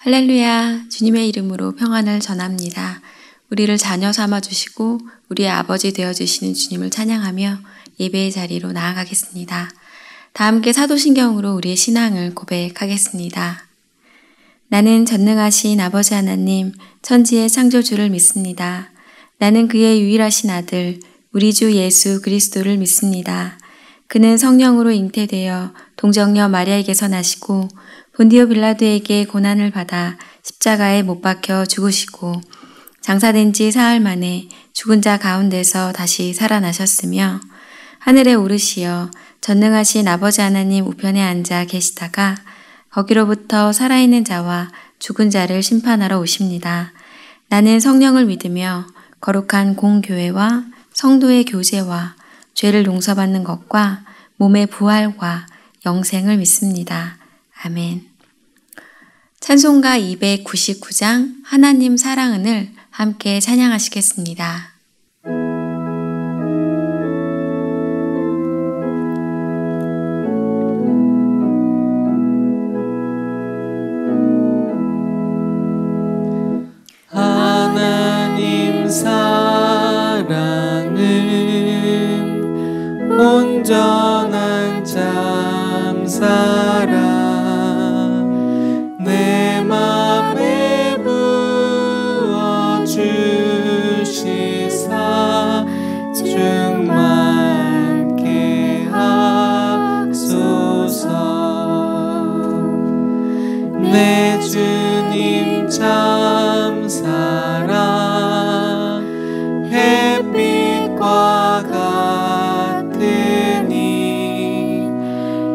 할렐루야, 주님의 이름으로 평안을 전합니다. 우리를 자녀 삼아주시고 우리의 아버지 되어주시는 주님을 찬양하며 예배의 자리로 나아가겠습니다. 다 함께 사도신경으로 우리의 신앙을 고백하겠습니다. 나는 전능하신 아버지 하나님, 천지의 창조주를 믿습니다. 나는 그의 유일하신 아들, 우리 주 예수 그리스도를 믿습니다. 그는 성령으로 잉태되어 동정녀 마리아에게서 나시고 본디오 빌라도에게 고난을 받아 십자가에 못 박혀 죽으시고 장사된 지 사흘 만에 죽은 자 가운데서 다시 살아나셨으며 하늘에 오르시어 전능하신 아버지 하나님 우편에 앉아 계시다가 거기로부터 살아있는 자와 죽은 자를 심판하러 오십니다. 나는 성령을 믿으며 거룩한 공교회와 성도의 교제와 죄를 용서받는 것과 몸의 부활과 영생을 믿습니다. 아멘. 찬송가 299장 하나님 사랑은을 함께 찬양하시겠습니다. 하나님 사랑은 온전한 참사랑 내 맘에 부어주시사 충만케 하소서. 내 주님 참사랑 햇빛과 같으니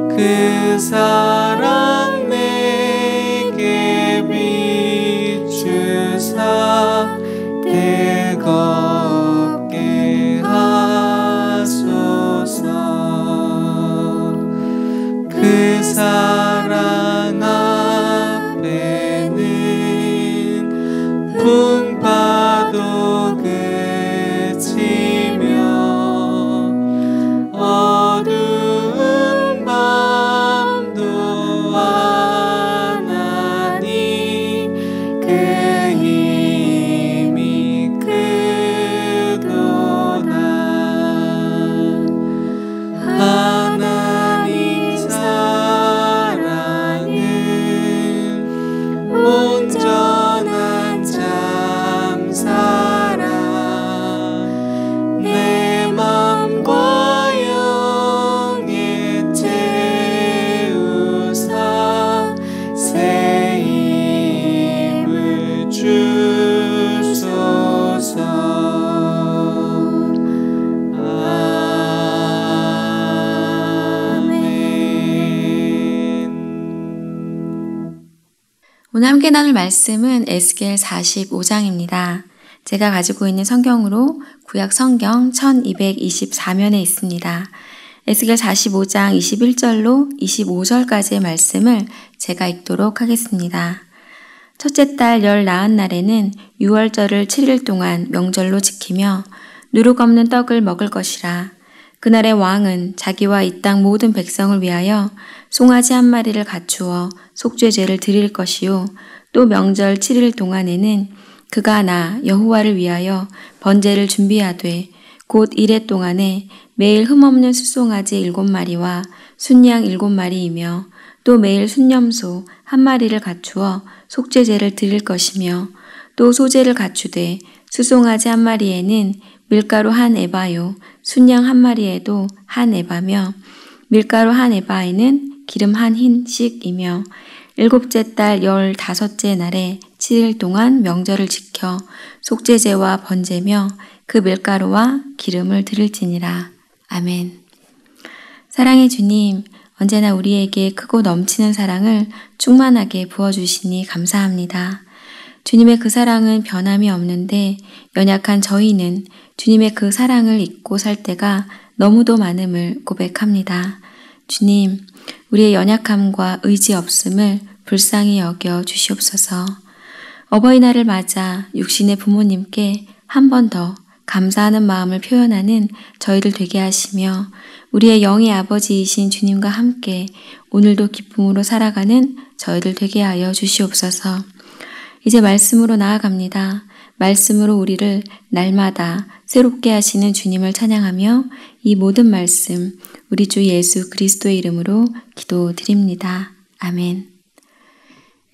그 사랑 내게 비추사 뜨겁게 하소서. 그 사랑 앞에는 풍파도 그치며 어두운 밤도 와나니 그 힘이 크도다. 하나님 사랑은 온전한 참사랑 내 맘과 영에 채우사 새 힘을 주소서. 아멘. 오늘 함께 나눌 말씀은 에스겔 45장입니다. 제가 가지고 있는 성경으로 구약 성경 1224면에 있습니다. 에스겔 45장 21절로 25절까지의 말씀을 제가 읽도록 하겠습니다. 첫째 달 열 나은 날에는 유월절을 7일 동안 명절로 지키며 누룩 없는 떡을 먹을 것이라. 그날의 왕은 자기와 이 땅 모든 백성을 위하여 송아지 한 마리를 갖추어 속죄제를 드릴 것이요 또 명절 7일 동안에는 그가 나 여호와를 위하여 번제를 준비하되 곧 이래 동안에 매일 흠없는 숫송아지 7마리와 순양 7마리이며 또 매일 순염소 한 마리를 갖추어 속죄제를 드릴 것이며 또 소제를 갖추되 숫송아지 한 마리에는 밀가루 한 에바요 순양 한 마리에도 한 에바며 밀가루 한 에바에는 기름 한 흰씩이며 일곱째 달 15째 날에 7일 동안 명절을 지켜 속죄제와 번제며 그 밀가루와 기름을 드릴지니라. 아멘. 사랑의 주님, 언제나 우리에게 크고 넘치는 사랑을 충만하게 부어주시니 감사합니다. 주님의 그 사랑은 변함이 없는데 연약한 저희는 주님의 그 사랑을 잊고 살 때가 너무도 많음을 고백합니다. 주님, 우리의 연약함과 의지 없음을 불쌍히 여겨 주시옵소서. 어버이날을 맞아 육신의 부모님께 한 번 더 감사하는 마음을 표현하는 저희들 되게 하시며 우리의 영의 아버지이신 주님과 함께 오늘도 기쁨으로 살아가는 저희들 되게 하여 주시옵소서. 이제 말씀으로 나아갑니다. 말씀으로 우리를 날마다 새롭게 하시는 주님을 찬양하며 이 모든 말씀 우리 주 예수 그리스도의 이름으로 기도드립니다. 아멘.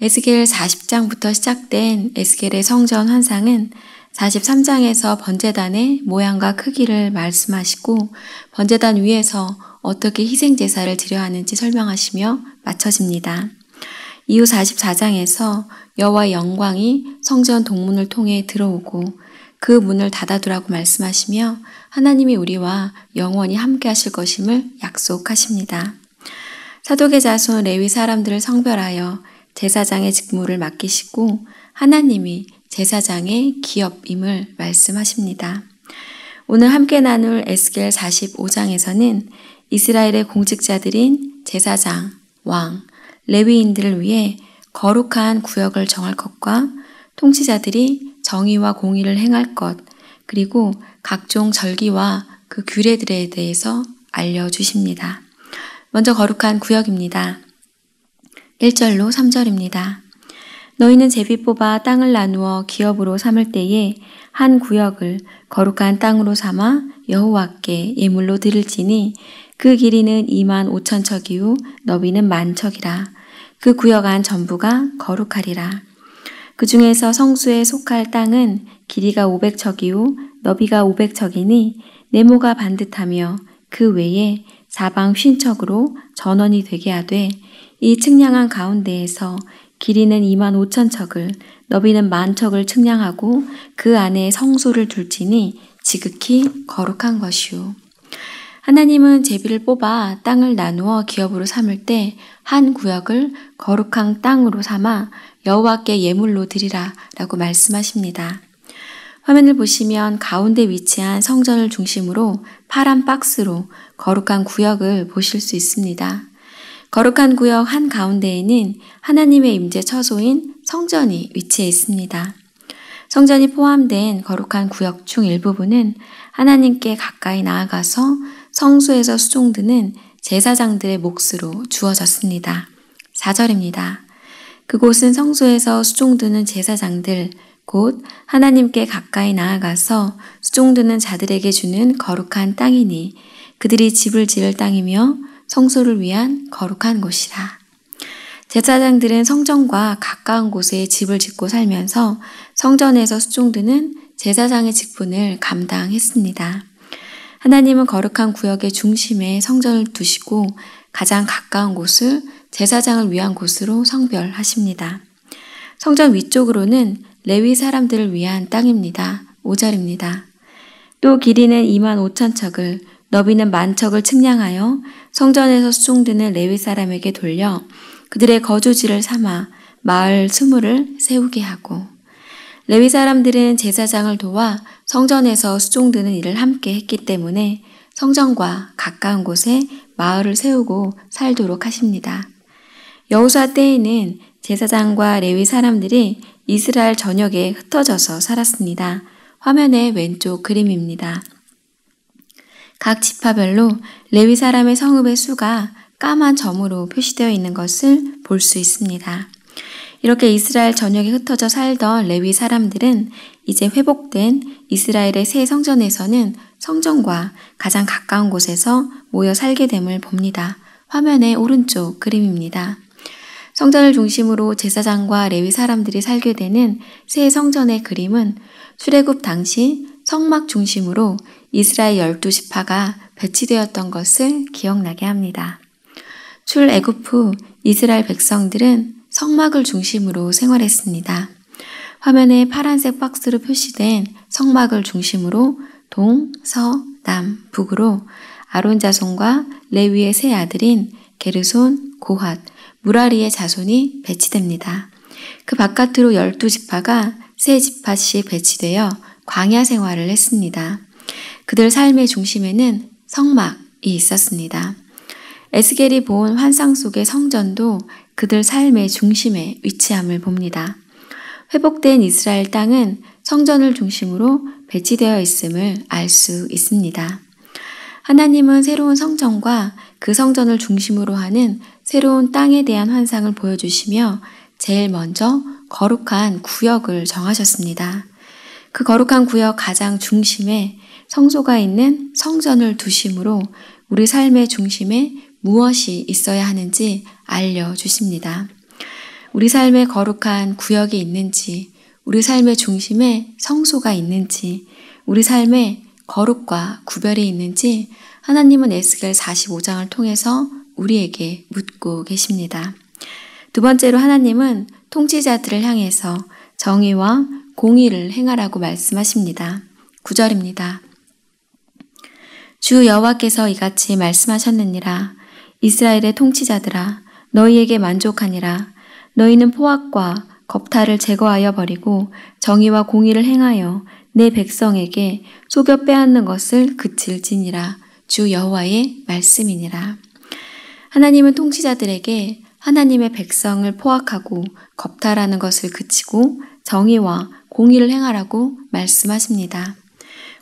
에스겔 40장부터 시작된 에스겔의 성전 환상은 43장에서 번제단의 모양과 크기를 말씀하시고 번제단 위에서 어떻게 희생제사를 드려야 하는지 설명하시며 마쳐집니다. 이후 44장에서 여호와의 영광이 성전 동문을 통해 들어오고 그 문을 닫아두라고 말씀하시며 하나님이 우리와 영원히 함께 하실 것임을 약속하십니다. 사독의 자손 레위 사람들을 성별하여 제사장의 직무를 맡기시고 하나님이 제사장의 기업임을 말씀하십니다. 오늘 함께 나눌 에스겔 45장에서는 이스라엘의 공직자들인 제사장, 왕, 레위인들을 위해 거룩한 구역을 정할 것과 통치자들이 정의와 공의를 행할 것, 그리고 각종 절기와 그 규례들에 대해서 알려주십니다. 먼저 거룩한 구역입니다. 1절로 3절입니다. 너희는 제비 뽑아 땅을 나누어 기업으로 삼을 때에 한 구역을 거룩한 땅으로 삼아 여호와께 예물로 드릴지니 그 길이는 25,000척이요 너비는 10,000척이라. 그 구역 안 전부가 거룩하리라. 그 중에서 성수에 속할 땅은 길이가 500척이요 너비가 500척이니 네모가 반듯하며 그 외에 사방 50척으로 전원이 되게 하되 이 측량한 가운데에서 길이는 25,000척을 너비는 10,000척을 측량하고 그 안에 성소를 둘지니 지극히 거룩한 것이요. 하나님은 제비를 뽑아 땅을 나누어 기업으로 삼을 때 한 구역을 거룩한 땅으로 삼아 여호와께 예물로 드리라 라고 말씀하십니다. 화면을 보시면 가운데 위치한 성전을 중심으로 파란 박스로 거룩한 구역을 보실 수 있습니다. 거룩한 구역 한가운데에는 하나님의 임재 처소인 성전이 위치해 있습니다. 성전이 포함된 거룩한 구역 중 일부분은 하나님께 가까이 나아가서 성소에서 수종드는 제사장들의 몫으로 주어졌습니다. 4절입니다. 그곳은 성소에서 수종드는 제사장들, 곧 하나님께 가까이 나아가서 수종드는 자들에게 주는 거룩한 땅이니 그들이 집을 지을 땅이며 성소를 위한 거룩한 곳이라. 제사장들은 성전과 가까운 곳에 집을 짓고 살면서 성전에서 수종드는 제사장의 직분을 감당했습니다. 하나님은 거룩한 구역의 중심에 성전을 두시고 가장 가까운 곳을 제사장을 위한 곳으로 성별하십니다. 성전 위쪽으로는 레위 사람들을 위한 땅입니다. 5절입니다. 또 길이는 25,000척을 너비는 10,000척을 측량하여 성전에서 수종드는 레위 사람에게 돌려 그들의 거주지를 삼아 마을 20을 세우게 하고 레위 사람들은 제사장을 도와 성전에서 수종드는 일을 함께 했기 때문에 성전과 가까운 곳에 마을을 세우고 살도록 하십니다. 여호수아 때에는 제사장과 레위 사람들이 이스라엘 전역에 흩어져서 살았습니다. 화면의 왼쪽 그림입니다. 각 지파별로 레위 사람의 성읍의 수가 까만 점으로 표시되어 있는 것을 볼 수 있습니다. 이렇게 이스라엘 전역에 흩어져 살던 레위 사람들은 이제 회복된 이스라엘의 새 성전에서는 성전과 가장 가까운 곳에서 모여 살게 됨을 봅니다. 화면의 오른쪽 그림입니다. 성전을 중심으로 제사장과 레위 사람들이 살게 되는 새 성전의 그림은 출애굽 당시 성막 중심으로 이스라엘 12지파가 배치되었던 것을 기억나게 합니다. 출애굽 후 이스라엘 백성들은 성막을 중심으로 생활했습니다. 화면에 파란색 박스로 표시된 성막을 중심으로 동, 서, 남, 북으로 아론 자손과 레위의 세 아들인 게르손, 고핫, 무라리의 자손이 배치됩니다. 그 바깥으로 12지파가 세 지파씩 배치되어 광야 생활을 했습니다. 그들 삶의 중심에는 성막이 있었습니다. 에스겔이 본 환상 속의 성전도 그들 삶의 중심에 위치함을 봅니다. 회복된 이스라엘 땅은 성전을 중심으로 배치되어 있음을 알 수 있습니다. 하나님은 새로운 성전과 그 성전을 중심으로 하는 새로운 땅에 대한 환상을 보여주시며 제일 먼저 거룩한 구역을 정하셨습니다. 그 거룩한 구역 가장 중심에 성소가 있는 성전을 두심으로 우리 삶의 중심에 무엇이 있어야 하는지 알려주십니다. 우리 삶의 거룩한 구역이 있는지, 우리 삶의 중심에 성소가 있는지, 우리 삶에 거룩과 구별이 있는지 하나님은 에스겔 45장을 통해서 우리에게 묻고 계십니다. 두 번째로 하나님은 통치자들을 향해서 정의와 공의를 행하라고 말씀하십니다. 9절입니다. 주 여호와께서 이같이 말씀하셨느니라. 이스라엘의 통치자들아, 너희에게 만족하니라. 너희는 포악과 겁탈을 제거하여 버리고 정의와 공의를 행하여 내 백성에게 속여 빼앗는 것을 그칠지니라. 주 여호와의 말씀이니라. 하나님은 통치자들에게 하나님의 백성을 포악하고 겁탈하는 것을 그치고 정의와 공의를 행하라고 말씀하십니다.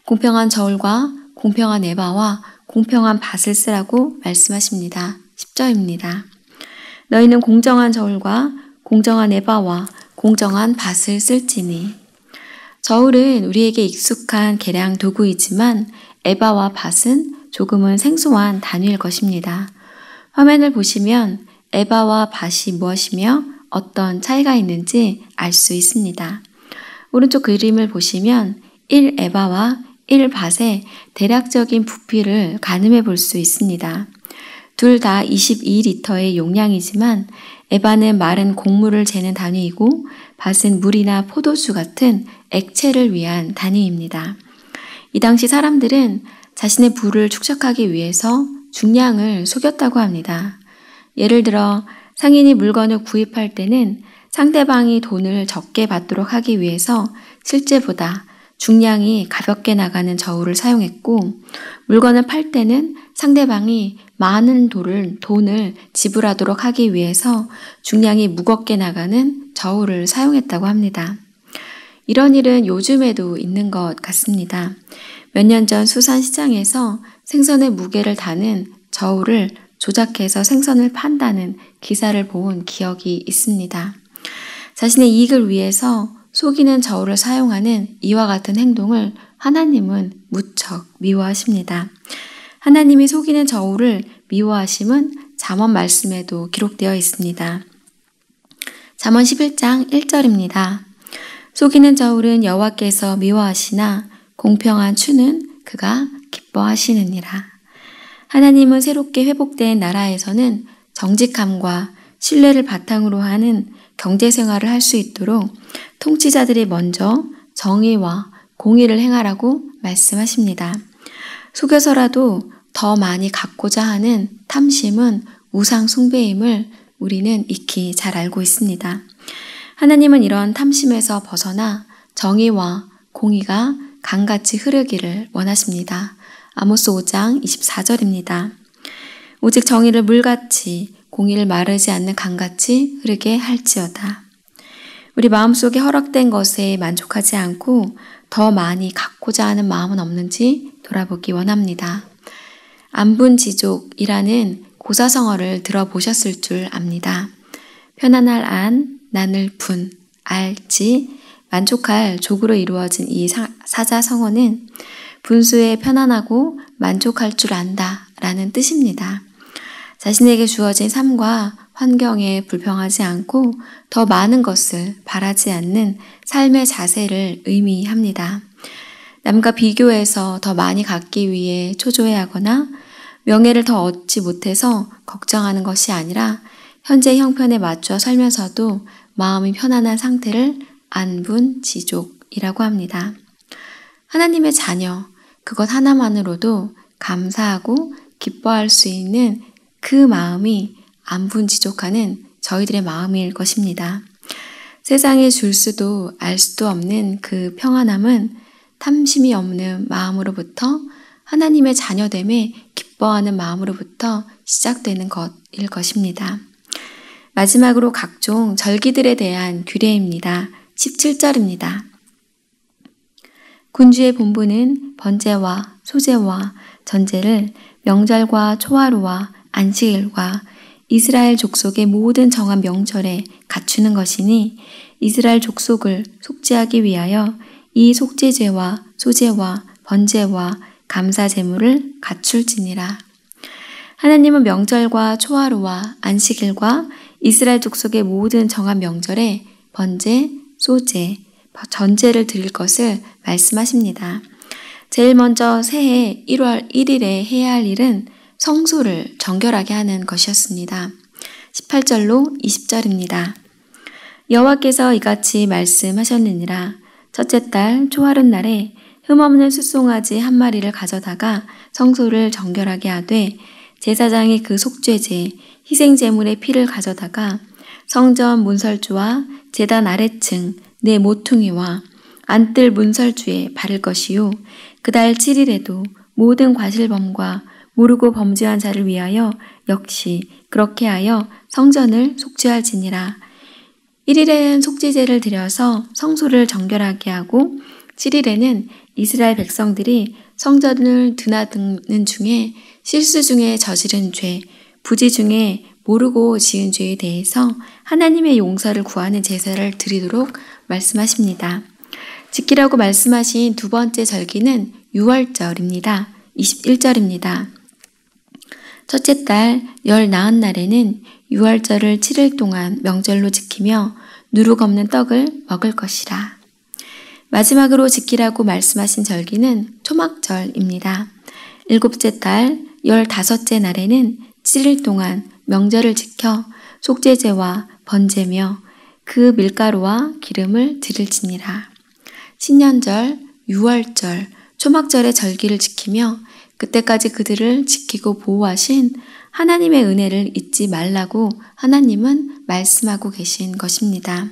공평한 저울과 공평한 에바와 공평한 밭을 쓰라고 말씀하십니다. 10절입니다. 너희는 공정한 저울과 공정한 에바와 공정한 밭을 쓸지니. 저울은 우리에게 익숙한 계량 도구이지만 에바와 밭은 조금은 생소한 단위일 것입니다. 화면을 보시면 에바와 밭이 무엇이며 어떤 차이가 있는지 알 수 있습니다. 오른쪽 그림을 보시면 1에바와 1밭의 대략적인 부피를 가늠해 볼 수 있습니다. 둘 다 22리터의 용량이지만 에바는 마른 곡물을 재는 단위이고 밭은 물이나 포도주 같은 액체를 위한 단위입니다. 이 당시 사람들은 자신의 부를 축적하기 위해서 중량을 속였다고 합니다. 예를 들어 상인이 물건을 구입할 때는 상대방이 돈을 적게 받도록 하기 위해서 실제보다 중량이 가볍게 나가는 저울을 사용했고, 물건을 팔 때는 상대방이 많은 돈을 지불하도록 하기 위해서 중량이 무겁게 나가는 저울을 사용했다고 합니다. 이런 일은 요즘에도 있는 것 같습니다. 몇 년 전 수산시장에서 생선의 무게를 다는 저울을 조작해서 생선을 판다는 기사를 본 기억이 있습니다. 자신의 이익을 위해서 속이는 저울을 사용하는 이와 같은 행동을 하나님은 무척 미워하십니다. 하나님이 속이는 저울을 미워하심은 잠언 말씀에도 기록되어 있습니다. 잠언 11장 1절입니다. 속이는 저울은 여호와께서 미워하시나 공평한 추는 그가 기뻐하시느니라. 하나님은 새롭게 회복된 나라에서는 정직함과 신뢰를 바탕으로 하는 경제생활을 할 수 있도록 통치자들이 먼저 정의와 공의를 행하라고 말씀하십니다. 속여서라도 더 많이 갖고자 하는 탐심은 우상 숭배임을 우리는 익히 잘 알고 있습니다. 하나님은 이런 탐심에서 벗어나 정의와 공의가 강같이 흐르기를 원하십니다. 아모스 5장 24절입니다. 오직 정의를 물같이 공의를 마르지 않는 강같이 흐르게 할지어다. 우리 마음속에 허락된 것에 만족하지 않고 더 많이 갖고자 하는 마음은 없는지 돌아보기 원합니다. 안분지족이라는 고사성어를 들어보셨을 줄 압니다. 편안할 안, 나눌 분, 알지, 만족할 족으로 이루어진 이 사자성어는 분수에 편안하고 만족할 줄 안다 라는 뜻입니다. 자신에게 주어진 삶과 환경에 불평하지 않고 더 많은 것을 바라지 않는 삶의 자세를 의미합니다. 남과 비교해서 더 많이 갖기 위해 초조해하거나 명예를 더 얻지 못해서 걱정하는 것이 아니라 현재 형편에 맞춰 살면서도 마음이 편안한 상태를 안분지족이라고 합니다. 하나님의 자녀, 그것 하나만으로도 감사하고 기뻐할 수 있는 그 마음이 안분지족하는 저희들의 마음일 것입니다. 세상에 줄 수도 알 수도 없는 그 평안함은 탐심이 없는 마음으로부터 하나님의 자녀됨에 기뻐하는 마음으로부터 시작되는 것일 것입니다. 마지막으로 각종 절기들에 대한 규례입니다. 17절입니다. 군주의 본부는 번제와 소제와 전제를 명절과 초하루와 안식일과 이스라엘 족속의 모든 정한 명절에 갖추는 것이니 이스라엘 족속을 속죄하기 위하여 이 속죄제와 소제와 번제와 감사 제물을 갖출지니라. 하나님은 명절과 초하루와 안식일과 이스라엘 족속의 모든 정한 명절에 번제, 소제, 전제를 드릴 것을 말씀하십니다. 제일 먼저 새해 1월 1일에 해야 할 일은 성소를 정결하게 하는 것이었습니다. 18절로 20절입니다. 여호와께서 이같이 말씀하셨느니라. 첫째 달 초하룻날에 흠없는 숫송아지 한 마리를 가져다가 성소를 정결하게 하되 제사장이 그 속죄제 희생제물의 피를 가져다가 성전 문설주와 제단 아래층 네 모퉁이와 안뜰 문설주에 바를 것이요 그달 7일에도 모든 과실범과 모르고 범죄한 자를 위하여 역시 그렇게 하여 성전을 속죄할지니라. 1일에는 속죄제를 드려서 성소를 정결하게 하고 7일에는 이스라엘 백성들이 성전을 드나드는 중에 실수 중에 저지른 죄, 부지 중에 모르고 지은 죄에 대해서 하나님의 용서를 구하는 제사를 드리도록 말씀하십니다. 지키라고 말씀하신 두 번째 절기는 유월절입니다. 21절입니다. 첫째 달 열 나은 날에는 유월절을 7일 동안 명절로 지키며 누룩 없는 떡을 먹을 것이라. 마지막으로 지키라고 말씀하신 절기는 초막절입니다. 일곱째 달 15째 날에는 7일 동안 명절을 지켜 속죄제와 번제며 그 밀가루와 기름을 드릴지니라. 신년절, 유월절, 초막절의 절기를 지키며 그때까지 그들을 지키고 보호하신 하나님의 은혜를 잊지 말라고 하나님은 말씀하고 계신 것입니다.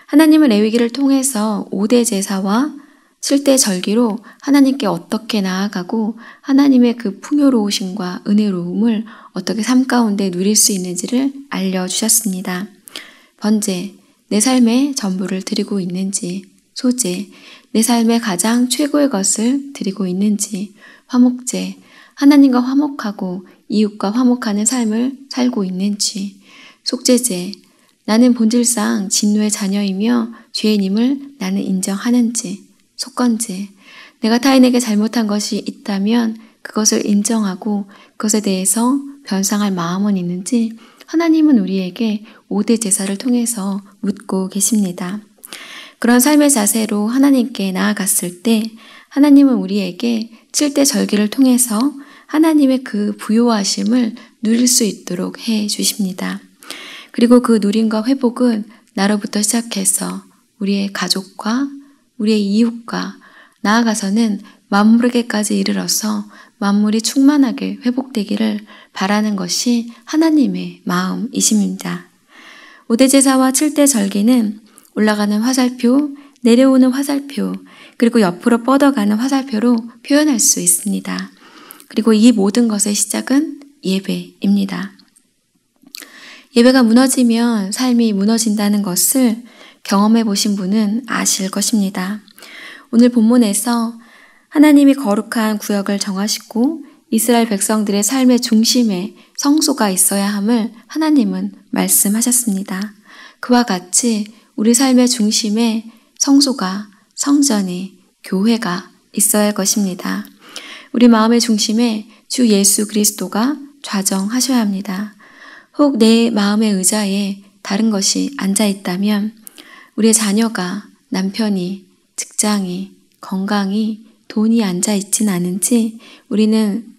하나님은 레위기를 통해서 5대 제사와 7대 절기로 하나님께 어떻게 나아가고 하나님의 그 풍요로우심과 은혜로움을 어떻게 삶 가운데 누릴 수 있는지를 알려주셨습니다. 번제, 내 삶의 전부를 드리고 있는지, 소제, 내 삶의 가장 최고의 것을 드리고 있는지, 화목제, 하나님과 화목하고 이웃과 화목하는 삶을 살고 있는지, 속죄제, 나는 본질상 진노의 자녀이며 죄인임을 나는 인정하는지, 속건제, 내가 타인에게 잘못한 것이 있다면 그것을 인정하고 그것에 대해서 변상할 마음은 있는지 하나님은 우리에게 5대 제사를 통해서 묻고 계십니다. 그런 삶의 자세로 하나님께 나아갔을 때 하나님은 우리에게 7대 절기를 통해서 하나님의 그 부요하심을 누릴 수 있도록 해 주십니다. 그리고 그 누림과 회복은 나로부터 시작해서 우리의 가족과 우리의 이웃과 나아가서는 만물에게까지 이르러서 만물이 충만하게 회복되기를 바라는 것이 하나님의 마음이십니다. 5대 제사와 7대 절기는 올라가는 화살표, 내려오는 화살표, 그리고 옆으로 뻗어가는 화살표로 표현할 수 있습니다. 그리고 이 모든 것의 시작은 예배입니다. 예배가 무너지면 삶이 무너진다는 것을 경험해 보신 분은 아실 것입니다. 오늘 본문에서 하나님이 거룩한 구역을 정하시고 이스라엘 백성들의 삶의 중심에 성소가 있어야 함을 하나님은 말씀하셨습니다. 그와 같이 우리 삶의 중심에 성소가, 성전이, 교회가 있어야 할 것입니다. 우리 마음의 중심에 주 예수 그리스도가 좌정하셔야 합니다. 혹 내 마음의 의자에 다른 것이 앉아 있다면 우리의 자녀가, 남편이, 직장이, 건강이, 돈이 앉아 있진 않은지 우리는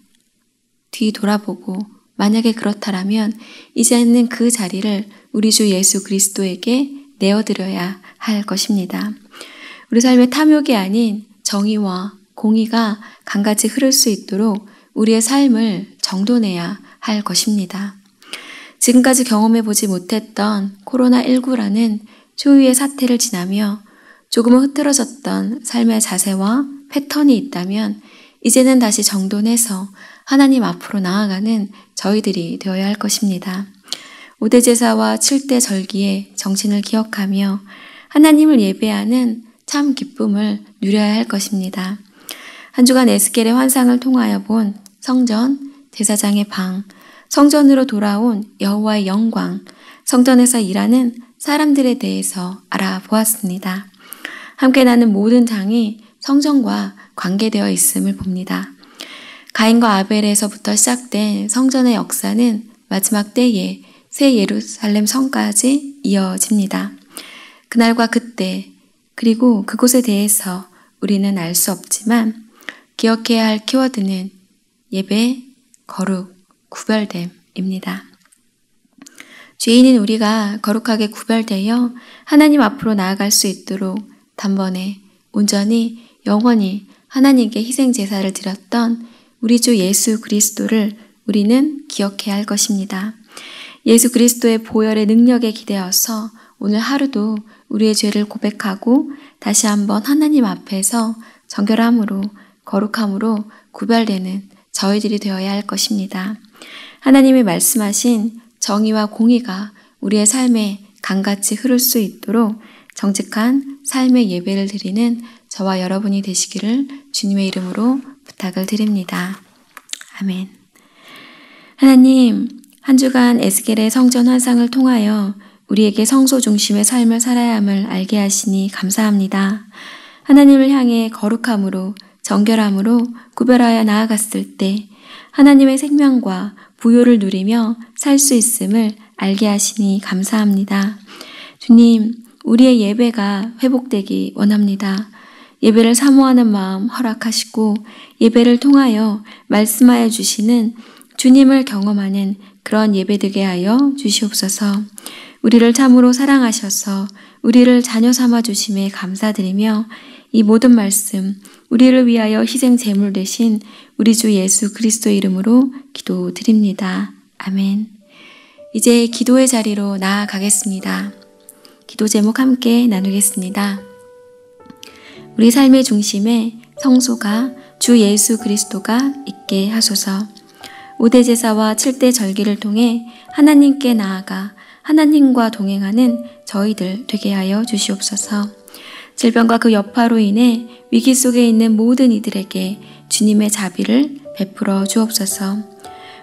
뒤돌아보고 만약에 그렇다면 이제는 그 자리를 우리 주 예수 그리스도에게 내어드려야 할 것입니다. 우리 삶의 탐욕이 아닌 정의와 공의가 강같이 흐를 수 있도록 우리의 삶을 정돈해야 할 것입니다. 지금까지 경험해보지 못했던 코로나19라는 초유의 사태를 지나며 조금은 흐트러졌던 삶의 자세와 패턴이 있다면 이제는 다시 정돈해서 하나님 앞으로 나아가는 저희들이 되어야 할 것입니다. 5대 제사와 7대 절기의 정신을 기억하며 하나님을 예배하는 참 기쁨을 누려야 할 것입니다. 한 주간 에스겔의 환상을 통하여 본 성전, 제사장의 방, 성전으로 돌아온 여호와의 영광, 성전에서 일하는 사람들에 대해서 알아보았습니다. 함께 나는 모든 장이 성전과 관계되어 있음을 봅니다. 가인과 아벨에서부터 시작된 성전의 역사는 마지막 때에 새 예루살렘 성까지 이어집니다. 그날과 그때 그리고 그곳에 대해서 우리는 알 수 없지만 기억해야 할 키워드는 예배, 거룩, 구별됨입니다. 죄인인 우리가 거룩하게 구별되어 하나님 앞으로 나아갈 수 있도록 단번에 온전히 영원히 하나님께 희생 제사를 드렸던 우리 주 예수 그리스도를 우리는 기억해야 할 것입니다. 예수 그리스도의 보혈의 능력에 기대어서 오늘 하루도 우리의 죄를 고백하고 다시 한번 하나님 앞에서 정결함으로 거룩함으로 구별되는 저희들이 되어야 할 것입니다. 하나님이 말씀하신 정의와 공의가 우리의 삶에 강같이 흐를 수 있도록 정직한 삶의 예배를 드리는 저와 여러분이 되시기를 주님의 이름으로 부탁을 드립니다. 아멘. 하나님, 한 주간 에스겔의 성전 환상을 통하여 우리에게 성소 중심의 삶을 살아야 함을 알게 하시니 감사합니다. 하나님을 향해 거룩함으로 정결함으로 구별하여 나아갔을 때 하나님의 생명과 부요를 누리며 살 수 있음을 알게 하시니 감사합니다. 주님, 우리의 예배가 회복되기 원합니다. 예배를 사모하는 마음 허락하시고 예배를 통하여 말씀하여 주시는 주님을 경험하는 그런 예배되게 하여 주시옵소서. 우리를 참으로 사랑하셔서 우리를 자녀 삼아 주심에 감사드리며 이 모든 말씀 우리를 위하여 희생 제물 되신 우리 주 예수 그리스도 이름으로 기도드립니다. 아멘. 이제 기도의 자리로 나아가겠습니다. 기도 제목 함께 나누겠습니다. 우리 삶의 중심에 성소가 주 예수 그리스도가 있게 하소서. 5대 제사와 7대 절기를 통해 하나님께 나아가 하나님과 동행하는 저희들 되게 하여 주시옵소서. 질병과 그 여파로 인해 위기 속에 있는 모든 이들에게 주님의 자비를 베풀어 주옵소서.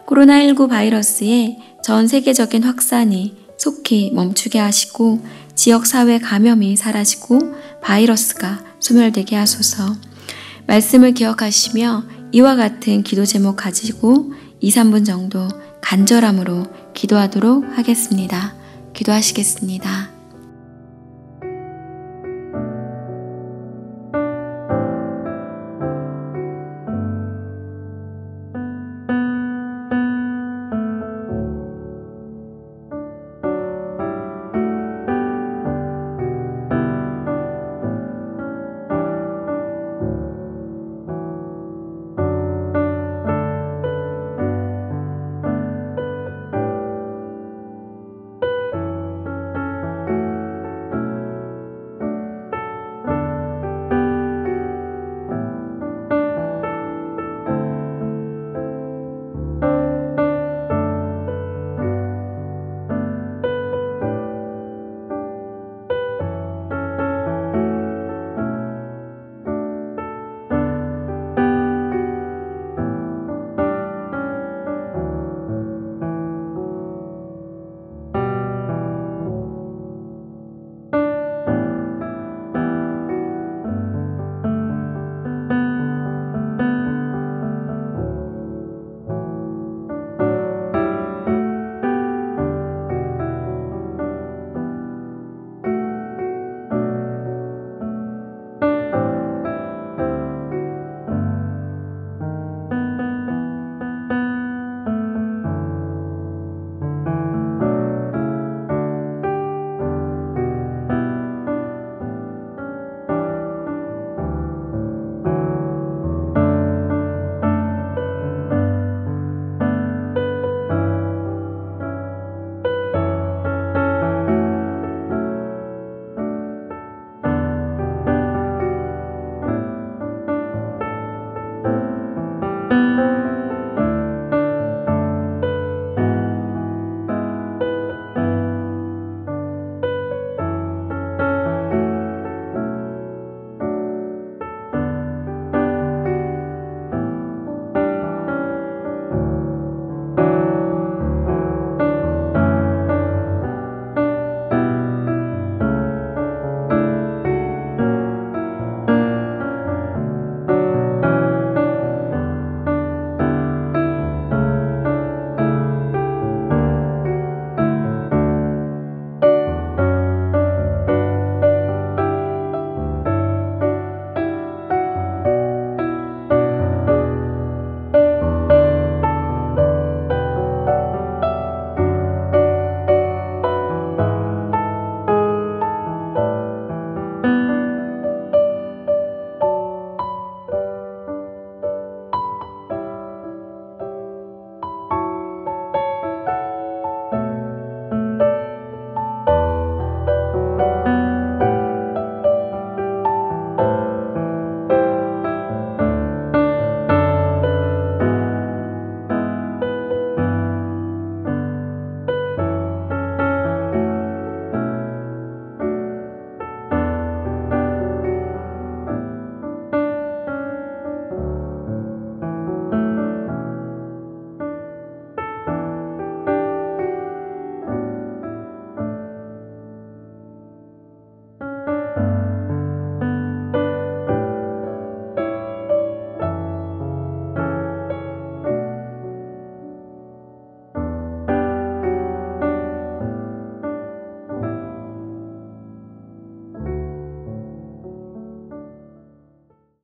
코로나19 바이러스의 전 세계적인 확산이 속히 멈추게 하시고 지역사회 감염이 사라지고 바이러스가 소멸되게 하소서. 말씀을 기억하시며 이와 같은 기도 제목 가지고 2, 3분 정도 간절함으로 기도하도록 하겠습니다. 기도하시겠습니다.